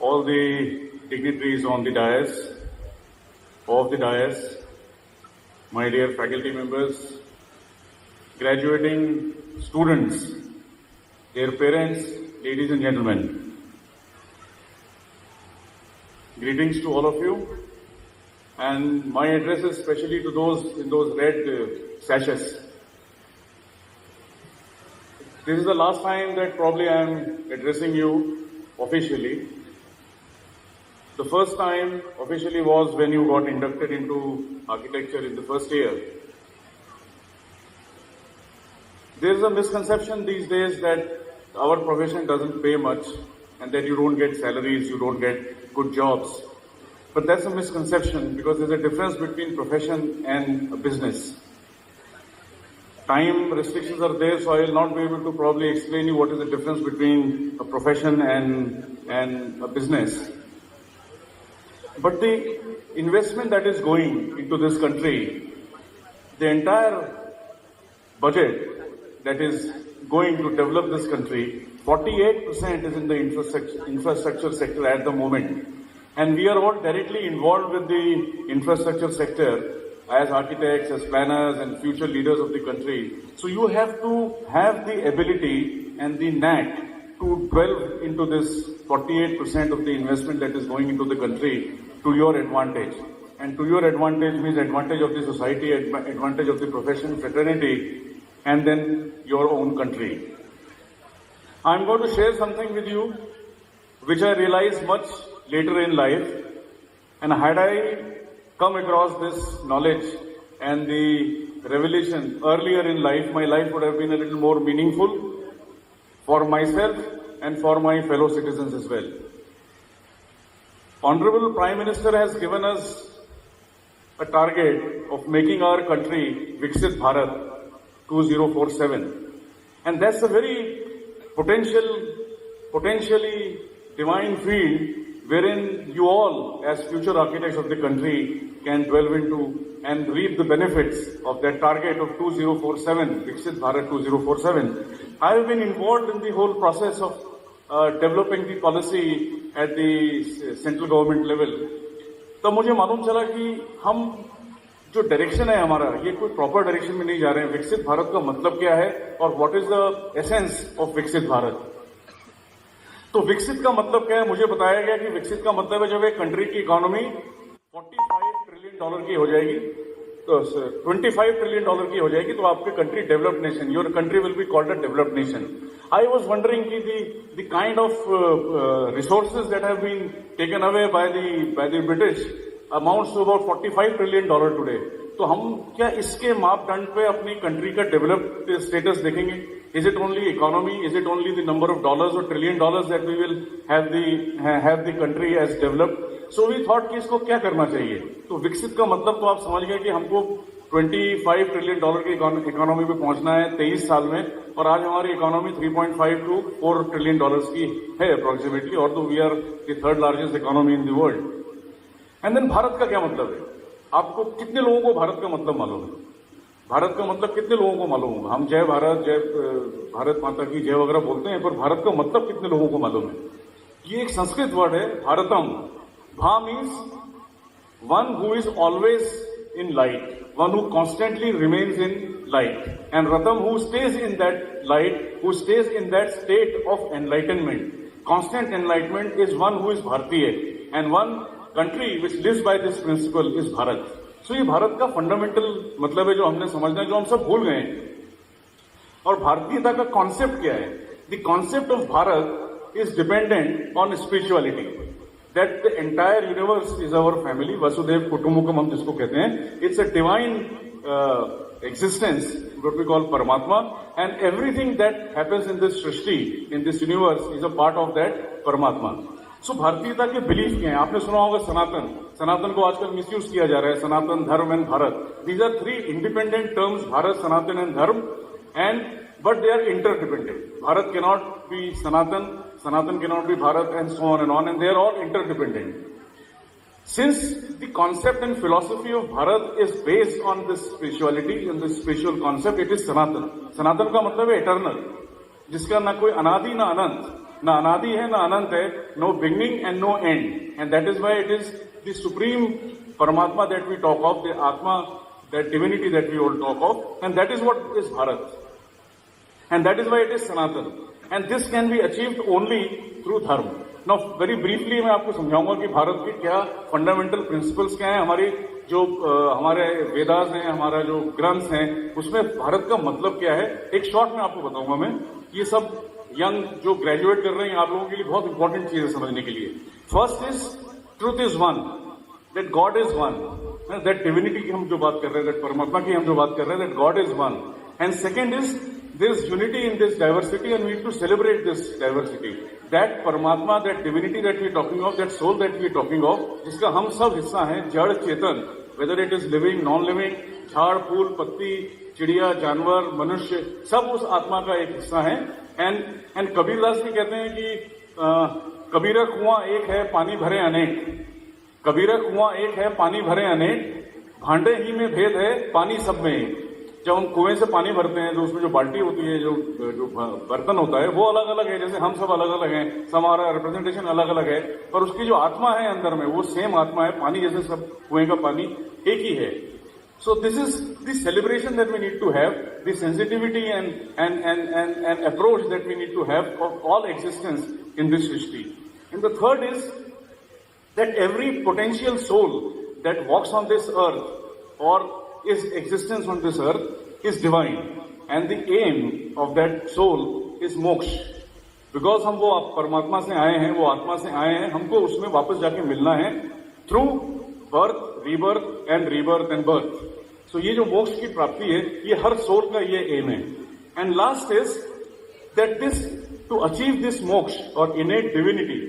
all the dignitaries on the dais, off the dais, my dear faculty members, graduating students, their parents, ladies and gentlemen. Greetings to all of you, and my address is especially to those in those red sashes. This is the last time that probably I am addressing you officially. The first time officially was when you got inducted into architecture in the first year. There is a misconception these days that our profession doesn't pay much and that you don't get salaries, you don't get good jobs. But that's a misconception because there's a difference between profession and a business. Time restrictions are there, so I will not be able to probably explain you what is the difference between a profession and a business. But the investment that is going into this country, the entire budget that is going to develop this country, 48% is in the infrastructure sector at the moment. And we are all directly involved with the infrastructure sector as architects, as planners and future leaders of the country. So you have to have the ability and the knack to delve into this 48% of the investment that is going into the country to your advantage. And to your advantage means advantage of the society, advantage of the profession, fraternity, and then your own country. I'm going to share something with you which I realized much later in life, and had I come across this knowledge and the revelation earlier in life, my life would have been a little more meaningful for myself and for my fellow citizens as well. Honorable Prime Minister has given us a target of making our country Viksit Bharat 2047, and that's a very potentially divine field wherein you all, as future architects of the country, can delve into and reap the benefits of that target of 2047, Viksit Bharat 2047. I have been involved in the whole process of developing the policy at the central government level. तो मुझे मालूम चला कि हम जो direction है हमारा, ये कोई प्रॉपर डायरेक्शन में नहीं जा रहे हैं. विकसित भारत का मतलब क्या है और what is the essence of विकसित भारत. तो विकसित का मतलब क्या है मुझे बताया गया कि विकसित का मतलब है जब एक कंट्री की इकोनॉमी $45 ट्रिलियन की हो जाएगी, तो $25 ट्रिलियन की हो जाएगी, तो आपकी country developed nation, your country will be called a developed nation. I was wondering कि the kind of resources that have been taken away by the British amounts to about $45 trillion today. तो हम क्या इसके मापदंड पे अपनी country का developed status देखेंगे? Is it only economy? Is it only the number of dollars or trillion dollars that we will have the country as developed? So we thought कि इसको क्या करना चाहिए. तो विकसित का मतलब तो आप समझ गए कि हमको $25 ट्रिलियन की इकोनॉमी पे पहुंचना है 23 साल में, और आज हमारी इकोनॉमी 3.5 to 4 ट्रिलियन डॉलर्स की है अप्रोक्सीमेटली, और तो we are the third largest economy in the world. And then Bharat का क्या मतलब है? आपको कितने लोगों को भारत का मतलब मालूम है? भारत का मतलब कितने लोगों को मालूम होगा? हम जय भारत, जय भारत माता की जय वगैरह बोलते हैं, पर भारत का मतलब कितने लोगों को मालूम है? ये एक संस्कृत वर्ड है, Bharatam. Bha means one who is always in light, one who constantly remains in light, and Ratam who stays in that light, who stays in that state of enlightenment. Constant enlightenment is one who is Bharatiya, and one country which lives by this principle is Bharat. So ये भारत का fundamental मतलब है जो हमने समझना है, जो हम सब भूल गए हैं. और भारतीयता का कॉन्सेप्ट क्या है? The concept of Bharat is dependent on spirituality, that the entire universe is our family, वसुदेव कुटुंबकम हम जिसको कहते हैं. It's a divine existence, what we call Paramatma, and everything that happens in this Srishti, in this universe, is a part of that Paramatma. सो भारतीयता के belief क्या है? आपने सुना होगा सनातन. सनातन को आजकल मिसयूज किया जा रहा है, Sanatan, dharma and Bharat. These are 3 independent terms, Bharat, Sanatan and dharma, and but they are interdependent. Bharat cannot be Sanatan, Sanatan cannot be Bharat, and so on, and they are all interdependent. Since the concept and philosophy of Bharat is based on this spirituality and this spiritual concept, it is Sanatan. Sanatan का मतलब है eternal, जिसका ना कोई अनादि ना अनंत, ना अनादि है ना अनंत है, no beginning and no end, and that is why it is the supreme Paramatma that we talk of, the atma, that divinity that we all talk of, and that is what is Bharat, and that is why it is Sanatan, and this can be achieved only through dharma. Now very briefly मैं आपको समझाऊंगा कि भारत के क्या fundamental principles क्या हैं, हमारी जो हमारे वेदास हैं, हमारा जो ग्रंथ हैं, उसमें भारत का मतलब क्या है. एक शॉर्ट में आपको बताऊंगा मैं. ये सब यंग जो ग्रेजुएट कर रहे हैं आप लोगों के लिए बहुत इंपॉर्टेंट चीज है समझने के लिए. First is truth is one, that God is one, that divinity की हम जो बात कर रहे हैं, दैट परमात्मा की हम जो बात कर रहे हैं, that God is one. And second is there is unity in this diversity and we need to celebrate this diversity. That Paramatma, that divinity that we are talking of, that soul that we are talking of, जिसका हम सब हिस्सा हैं, जड़ चेतन, whether it is living, non-living, झाड़ फूल पत्ती चिड़िया जानवर मनुष्य, सब उस आत्मा का एक हिस्सा है. एंड कबीरदास जी कहते हैं कि कबीरा कुआं एक है पानी भरे अनेक, कबीरा कुआं एक है पानी भरे अनेक, भांडे ही में भेद है पानी सब में एक. जब हम कुएं से पानी भरते हैं तो उसमें जो बाल्टी होती है, जो बर्तन होता है, वो अलग अलग है, जैसे हम सब अलग अलग हैं, हमारा रिप्रेजेंटेशन अलग अलग है, पर उसकी जो आत्मा है अंदर में वो सेम आत्मा है. पानी जैसे सब कुएं का पानी एक ही है. So this is the celebration that we need to have, the sensitivity and approach that we need to have of all existence in this srishti. And the third is that every potential soul that walks on this earth और is existence on this earth is divine, and the aim of that soul is moksha. Because हम वो परमात्मा से आए हैं, वो आत्मा से आए हैं, हमको उसमें वापस जाके मिलना है through birth, rebirth and birth. So ये जो मोक्ष की प्राप्ति है, ये हर सोल का ये एम है. And last is that this to achieve this moksha और इनेट डिविनिटी,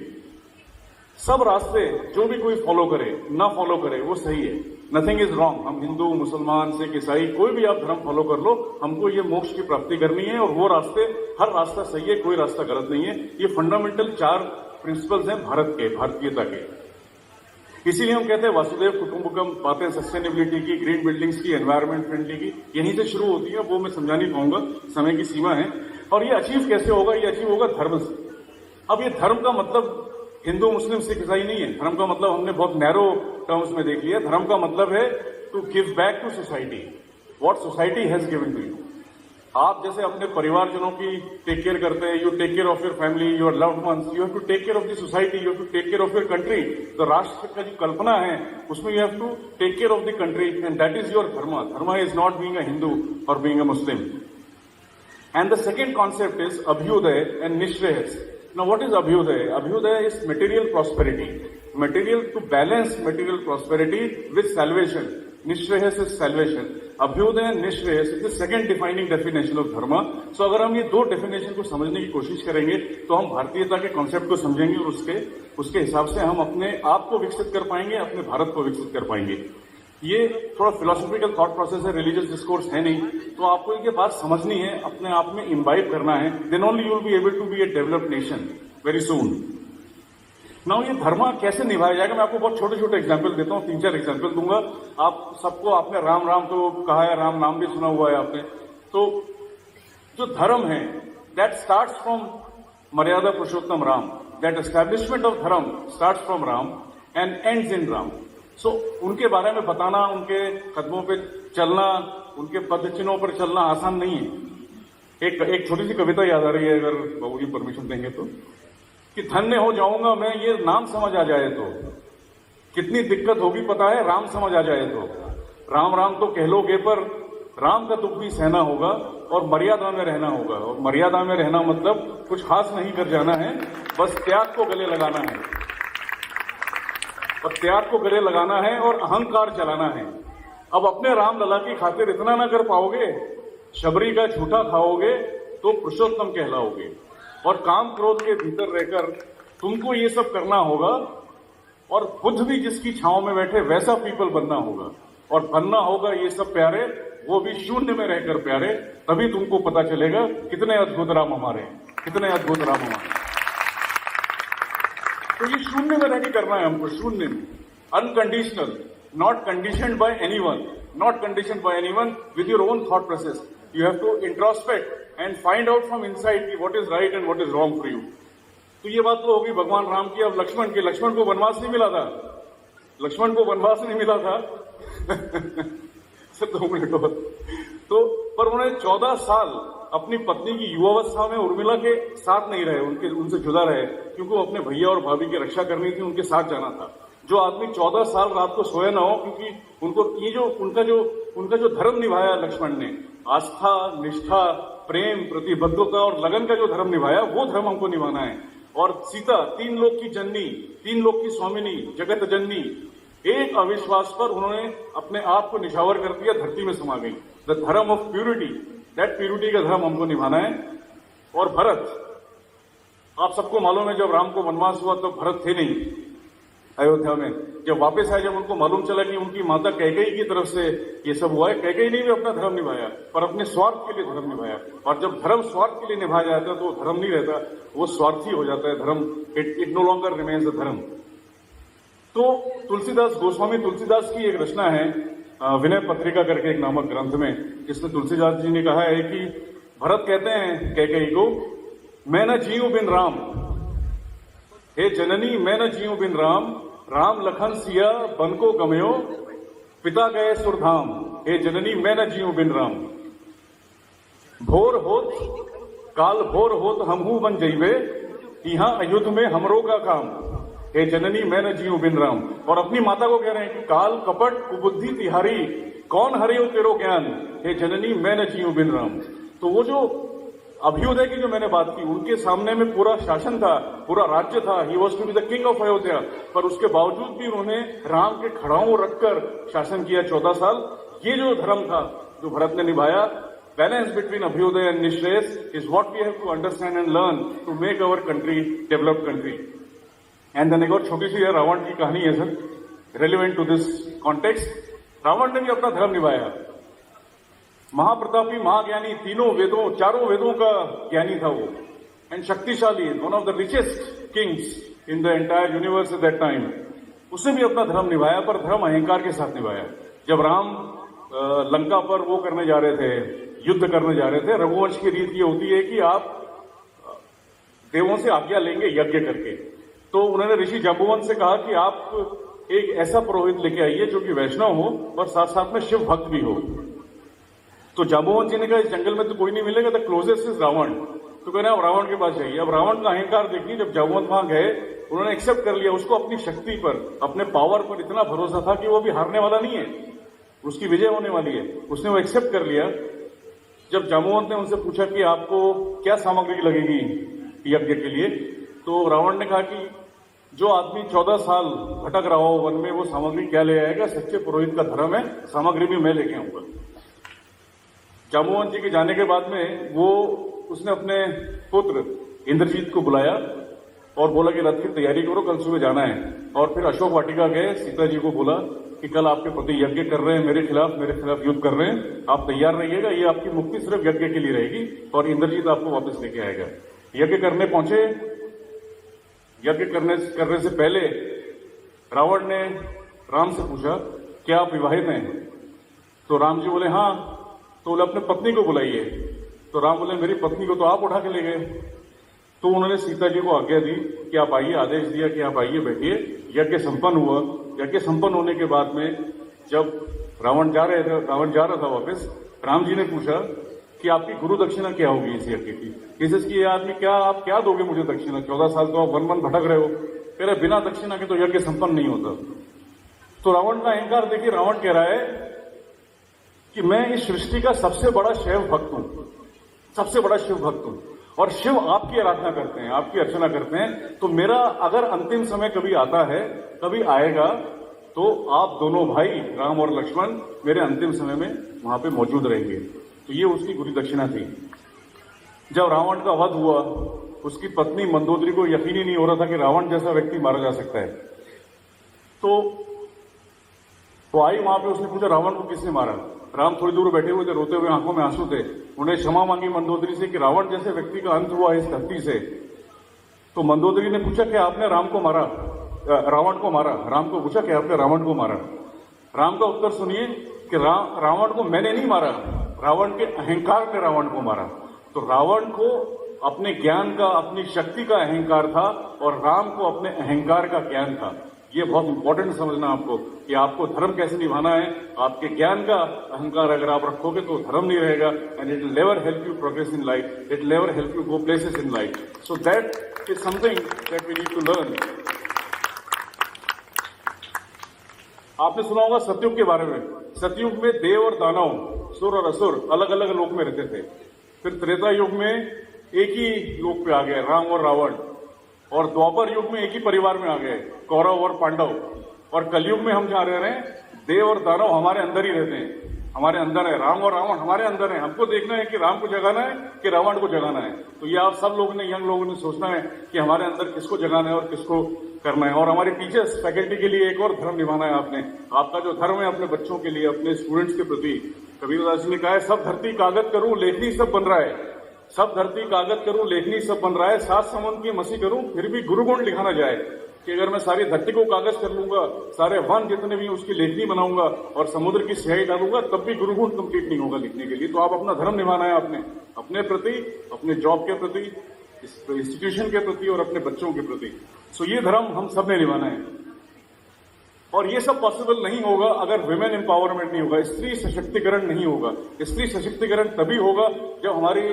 सब रास्ते जो भी कोई फॉलो करे ना फॉलो करे वो सही है. Nothing is wrong. हम हिंदू मुसलमान सिख ईसाई कोई भी आप धर्म फॉलो कर लो, हमको ये मोक्ष की प्राप्ति करनी है और वो रास्ते, हर रास्ता सही है, कोई रास्ता गलत नहीं है. ये फंडामेंटल 4 प्रिंसिपल्स हैं भारत के, भारतीयता के. इसीलिए हम कहते हैं वासुदेव कुटुंबकम. बातें सस्टेनेबिलिटी की, ग्रीन बिल्डिंग्स की, एनवायरमेंट फ्रेंडली की यहीं से शुरू होती है. वो मैं समझा नहीं पाऊंगा, समय की सीमा है. और ये अचीव कैसे होगा? ये अचीव होगा धर्म से. अब ये धर्म का मतलब हिंदू मुस्लिम सिख ईसाई नहीं है. धर्म का मतलब हमने बहुत नैरो टर्म्स में देख लिया. धर्म का मतलब है to give back to society what society has given to you. आप जैसे अपने परिवारजनों की टेक केयर करते हैं, you take care of your family, your loved ones, you have to take care of the society, you have to take care of your country. तो राष्ट्र का जो कल्पना है उसमें you have to take care of the country, and that is your dharma. धर्म is not being a Hindu और being a Muslim. And the second concept is Abhyudaya and Nihshreyasa. Now what is Abhyudaya? Abhyudaya is material prosperity. Material to balance material prosperity with salvation. Nishreyas is salvation. Abhyudaya and Nishreyas is the second defining definition of dharma. So अगर हम ये 2 definition को समझने की कोशिश करेंगे तो हम भारतीयता के कॉन्सेप्ट को समझेंगे और उसके हिसाब से हम अपने आप को विकसित कर पाएंगे, अपने भारत को विकसित कर पाएंगे. ये थोड़ा फिलोसॉफिकल थॉट प्रोसेस है, रिलीजियस डिस्कोर्स है नहीं. तो आपको ये बात समझनी है, अपने आप में इम्बाइब करना है. Then only you will be able to be a developed nation very soon. Now ये धर्म कैसे निभाया जाएगा, मैं आपको बहुत छोटे छोटे एग्जाम्पल देता हूँ, 3-4 एग्जाम्पल दूंगा. आप सबको, आपने राम राम तो कहा है, राम नाम भी सुना हुआ है आपने. तो जो धर्म है that starts from Maryada Purushottam Ram. That establishment of dharma starts from Ram and ends in Ram. So उनके बारे में बताना, उनके कदमों पे चलना, उनके पद चिन्हों पर चलना आसान नहीं है. एक छोटी सी कविता याद आ रही है, अगर बाबूजी परमिशन देंगे तो, कि धन्य हो जाऊंगा मैं ये नाम समझ आ जाए तो, कितनी दिक्कत होगी पता है राम समझ आ जाए तो. राम राम तो कह लोगे पर राम का दुख भी सहना होगा और मर्यादा में रहना होगा. और मर्यादा में रहना मतलब कुछ खास नहीं कर जाना है, बस त्याग को गले लगाना है. और त्याग को गले लगाना है और अहंकार चलाना है. अब अपने राम लला की खातिर इतना ना कर पाओगे, शबरी का झूठा खाओगे तो पुरुषोत्तम कहलाओगे. और काम क्रोध के भीतर रहकर तुमको ये सब करना होगा, और बुद्ध भी जिसकी छांव में बैठे वैसा पीपल बनना होगा. और बनना होगा ये सब प्यारे, वो भी शून्य में रहकर प्यारे. तभी तुमको पता चलेगा कितने अद्भुत राम हमारे, कितने अद्भुत राम हमारे. तो ये शून्य में रहकर करना है हमको, शून्य में, unconditional, not conditioned bye anyone, not conditioned by anyone, with your own thought process. You have to introspect and find out from inside what is right and what is wrong for you. तो ये बात तो होगी भगवान राम की। अब लक्ष्मण की, लक्ष्मण को वनवास नहीं मिला था, लक्ष्मण को वनवास नहीं मिला था सिर्फ 2 मिनट और। तो पर उन्होंने 14 साल अपनी पत्नी की युवावस्था में उर्मिला के साथ नहीं रहे, उनसे जुदा रहे, क्योंकि वो अपने भैया और भाभी की रक्षा करनी थी, उनके साथ जाना था। जो आदमी 14 साल रात को सोया ना हो, क्योंकि उनको ये जो उनका जो धर्म निभाया लक्ष्मण ने, आस्था, निष्ठा, प्रेम, प्रतिबद्धता और लगन का जो धर्म निभाया, वो धर्म हमको निभाना है। और सीता 3 लोक की जननी, 3 लोक की स्वामिनी, जगत जननी, एक अविश्वास पर उन्होंने अपने आप को निछावर कर दिया, धरती में समा गई। द धर्म ऑफ प्यूरिटी, दैट प्यूरिटी का धर्म हमको निभाना है। और भरत, आप सबको मालूम है जब राम को वनवास हुआ तो भरत थे नहीं अयोध्या में। जब वापस आए, जब उनको मालूम चला कि उनकी माता कैकेयी की तरफ से ये सब हुआ है, कैकेयी ने भी अपना धर्म निभाया, पर अपने स्वार्थ के लिए धर्म निभाया। और जब धर्म स्वार्थ के लिए निभाया जाता है तो धर्म नहीं रहता, वो स्वार्थी हो जाता है धर्म। It no longer remains a dharma. तो तुलसीदास, गोस्वामी तुलसीदास की एक रचना है विनय पत्रिका करके एक नामक ग्रंथ में, जिसमें तुलसीदास जी ने कहा है कि भरत कहते हैं कैकेयी को, मैं न जीऊं बिन राम, हे जननी मैं न जीऊं बिन राम, राम लखन सिया बन को गमयो, पिता गए सुरधाम, हे जननी मैं न जीऊं बिन राम। भोर होत काल भोर होत हमहू बन जइबे, यहाँ अयुद्ध में हमरो का काम, हे जननी मैं न जीऊं बिन राम। और अपनी माता को कह रहे हैं कि काल कपट कुबुद्धि तिहारी, कौन हरियो तेरो ज्ञान, हे जननी मैं न जीऊं बिन राम। तो वो जो अभ्युदय की जो मैंने बात की, उनके सामने में पूरा शासन था, पूरा राज्य था, he was to be the king of Ayodhya, पर उसके बावजूद भी उन्होंने राम के खड़ाओं रखकर शासन किया 14 साल। ये जो धर्म था जो भरत ने निभाया, balance between Abhyudaya and Nihshreyasa, is what we have to understand and learn to make our country developed country. And then एक और छोटी सी रावण की कहानी है sir, relevant to this context. Ravan ने भी अपना धर्म निभाया, महाप्रतापी, महाज्ञानी, 4 वेदों का ज्ञानी था वो, एंड शक्तिशाली, one of the richest kings in the entire universe at that time. उसने भी अपना धर्म निभाया, पर धर्म अहंकार के साथ निभाया। जब राम लंका पर वो करने जा रहे थे, युद्ध करने जा रहे थे, रघुवंश की रीत ये होती है कि आप देवों से आज्ञा लेंगे यज्ञ करके। तो उन्होंने ऋषि जांबुवंत से कहा कि आप एक ऐसा पुरोहित लेके आइए जो कि वैष्णव हो और साथ साथ में शिव भक्त भी हो। तो जांबुवंत जी ने कहा इस जंगल में तो कोई नहीं मिलेगा, द क्लोजेस्ट इज रावण। तो कहना आप रावण के पास जाइए। अब रावण का अहंकार देखिए, जब जांबुवंत वहां गए उन्होंने एक्सेप्ट कर लिया, उसको अपनी शक्ति पर, अपने पावर पर इतना भरोसा था कि वो भी हारने वाला नहीं है, उसकी विजय होने वाली है, उसने वो एक्सेप्ट कर लिया। जब जांबुवंत ने उनसे पूछा कि आपको क्या सामग्री लगेगी यज्ञ के लिए, तो रावण ने कहा कि जो आदमी 14 साल भटक रहा हो वन में, वो सामग्री क्या ले आएगा, सच्चे पुरोहित का धर्म है, सामग्री भी मैं लेके आऊंगा। जांबुवंत जी के जाने के बाद में उसने अपने पुत्र इंद्रजीत को बुलाया और बोला कि रथ की तैयारी करो, कल सुबह जाना है। और फिर अशोक वाटिका गए, सीता जी को बोला कि कल आपके पति यज्ञ कर रहे हैं, मेरे खिलाफ युद्ध कर रहे हैं, आप तैयार रहिएगा, ये आपकी मुक्ति सिर्फ यज्ञ के लिए रहेगी और इंद्रजीत आपको वापस लेके आएगा। यज्ञ करने पहुंचे। यज्ञ करने से पहले रावण ने राम से पूछा क्या आप विवाहित हैं? तो राम जी बोले हाँ। तो बोले अपने पत्नी को बुलाइए। तो राम बोले मेरी पत्नी को तो आप उठा के ले गए। तो उन्होंने सीता जी को आज्ञा दी कि आप आइए, आदेश दिया कि आप आइए, बैठिए। यज्ञ संपन्न हुआ। यज्ञ संपन्न होने के बाद में जब रावण जा रहा था वापस, राम जी ने पूछा कि आपकी गुरु दक्षिणा क्या होगी इस यज्ञ की। इसकी ये आदमी आप क्या दोगे मुझे दक्षिणा? 14 साल तो आप वन भटक रहे हो। कह रहे बिना दक्षिणा के तो यज्ञ संपन्न नहीं होता। तो रावण का अहंकार देखिए, रावण कह रहा है कि मैं इस सृष्टि का सबसे बड़ा शिव भक्त हूं, सबसे बड़ा शिव भक्त हूं, और शिव आपकी आराधना करते हैं, आपकी अर्चना करते हैं। तो मेरा अगर अंतिम समय कभी आता है, कभी आएगा, तो आप दोनों भाई राम और लक्ष्मण मेरे अंतिम समय में वहां पे मौजूद रहेंगे। तो ये उसकी गुरु दक्षिणा थी। जब रावण का वध हुआ, उसकी पत्नी मंदोदरी को यकीन ही नहीं हो रहा था कि रावण जैसा व्यक्ति मारा जा सकता है। तो वो आई वहां पे, उसने पूछा रावण को किसने मारा? राम थोड़ी दूर बैठे हुए थे, रोते हुए, आंखों में आंसू थे। उन्हें क्षमा मांगी मंदोदरी से कि रावण जैसे व्यक्ति का अंत हुआ इस धरती से। तो मंदोदरी ने पूछा कि आपने रावण को मारा? राम को पूछा कि आपने रावण को मारा? राम का उत्तर सुनिए कि रावण को मैंने नहीं मारा, रावण के अहंकार ने रावण को मारा। तो रावण को अपने ज्ञान का, अपनी शक्ति का अहंकार था और राम को अपने अहंकार का ज्ञान था। ये बहुत इंपॉर्टेंट समझना आपको कि आपको धर्म कैसे निभाना है। आपके ज्ञान का अहंकार अगर आप रखोगे तो धर्म नहीं रहेगा, and it will never help you progress in life, it will never help you go places in life. So that is something that we need to learn. आपने सुना होगा सतयुग के बारे में। सतयुग में देव और दानव, सुर और असुर अलग अलग लोक में रहते थे। फिर त्रेता युग में एक ही लोक पे आ गए, राम और रावण। और द्वापर युग में एक ही परिवार में आ गए, कौरव और पांडव। और कलयुग में हम जहां रह रहे हैं, देव और दानव हमारे अंदर ही रहते हैं, हमारे अंदर है। राम और रावण हमारे अंदर है। हमको देखना है कि राम को जगाना है कि रावण को जगाना है। तो ये आप सब लोगों ने, यंग लोगों ने सोचना है कि हमारे अंदर किसको जगाना है और किसको करना है। और हमारे टीचर्स, फैकल्टी के लिए एक और धर्म निभाना है आपने। आपका जो धर्म है अपने बच्चों के लिए, अपने स्टूडेंट्स के प्रति, कबीरदास जी ने कहा है, सब धरती कागज करूं लेखनी सब बन रहा है। सब धरती कागज करूं लेखनी सब बन रहा है, 7 समुद्र की मसी करूं फिर भी गुरु गुण लिखा ना जाए। कि अगर मैं सारी धरती को कागज कर लूंगा, सारे वन जितने भी उसकी लेखनी बनाऊंगा और समुद्र की स्याही डालूंगा, तब भी गुरु गुण कंप्लीट नहीं होगा लिखने के लिए। तो आप अपना धर्म निभाना है आपने, अपने प्रति, अपने जॉब के प्रति, इंस्टीट्यूशन के प्रति और अपने बच्चों के प्रति। सो ये धर्म हम सब ने निभाना है। और ये सब पॉसिबल नहीं होगा अगर विमेन एम्पावरमेंट नहीं होगा, स्त्री सशक्तिकरण नहीं होगा। स्त्री सशक्तिकरण तभी होगा जब हमारी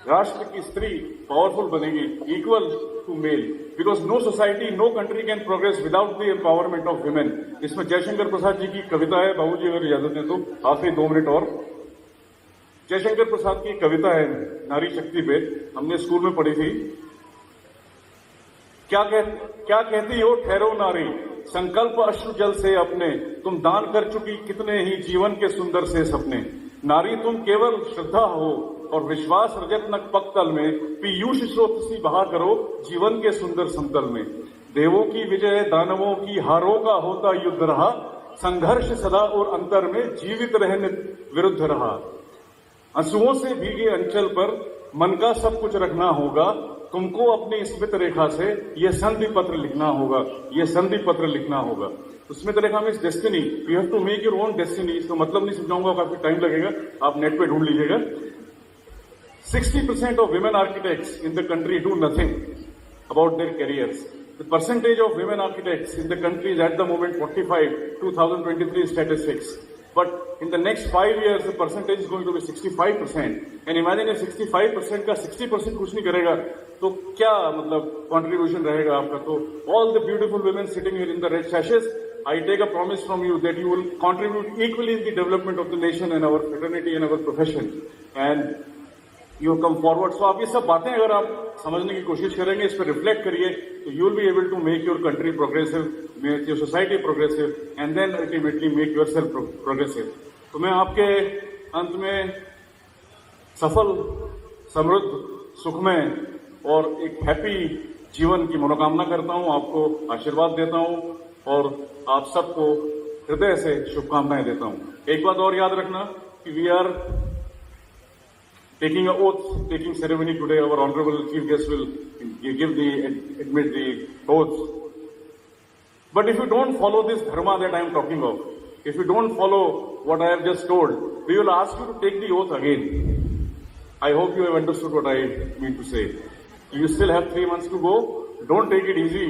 राष्ट्र की स्त्री पावरफुल बनेगी, equal to male. Because no society, no country can progress without the empowerment of women. इसमें जयशंकर प्रसाद जी की कविता है, बाबूजी अगर इजाजत दें तो आखिरी 2 मिनट और। जयशंकर प्रसाद की कविता है नारी शक्ति पे, हमने स्कूल में पढ़ी थी। क्या कहती हो ठहरो नारी, संकल्प अश्रु जल से अपने, तुम दान कर चुकी कितने ही जीवन के सुंदर से सपने। नारी तुम केवल श्रद्धा हो और विश्वास रजत नक पक्तल में, पीयूष स्रोत सी बहा करो जीवन के सुंदर समतल में। देवों की विजय दानवों की हारों का होता युद्ध रहा, संघर्ष सदा और अंतर में जीवित रहने विरुद्ध रहा। आंसुओं से भीगे अंचल पर मन का सब कुछ रखना होगा, तुमको अपनी स्मित रेखा से यह संधि पत्र लिखना होगा, यह संधि पत्र लिखना होगा। स्मित रेखा में destiny, you have to make your own destiny. इसका मतलब नहीं समझाऊंगा, काफी टाइम लगेगा, आप नेट पे ढूंढ लीजिएगा। 60% of women architects in the country do nothing about their careers. The percentage of women architects in the country is at the moment 45, 2023 statistics. But in the next 5 years, the percentage is going to be 65%. And imagine if 65% का 60% कुछ नहीं करेगा, तो क्या मतलब contribution रहेगा आपका? तो all the beautiful women sitting here in the red sashes, I take a promise from you that you will contribute equally in the development of the nation and our fraternity and our profession. And you come forward. So आप ये सब बातें अगर आप समझने की कोशिश करेंगे, इस पर रिफ्लेक्ट करिए, तो you will be able to make your country progressive, make your society progressive, and then ultimately make yourself progressive. तो मैं आपके अंत में सफल, समृद्ध, सुखमय और एक हैप्पी जीवन की मनोकामना करता हूं, आपको आशीर्वाद देता हूं और आप सबको हृदय से शुभकामनाएं देता हूं। एक बात और याद रखना कि we are taking an oath, taking ceremony today. Our honorable chief guest will admit the oath. But if you don't follow this dharma that I am talking of, if you don't follow what I have just told, we will ask you to take the oath again. I hope you have understood what I mean to say. You still have 3 months to go. Don't take it easy.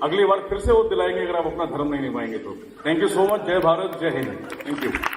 अगली बार फिर से oath दिलाएंगे अगर आप अपना धर्म नहीं निभाएंगे तो। Thank you so much. जय भारत, जय हिंद। Thank you.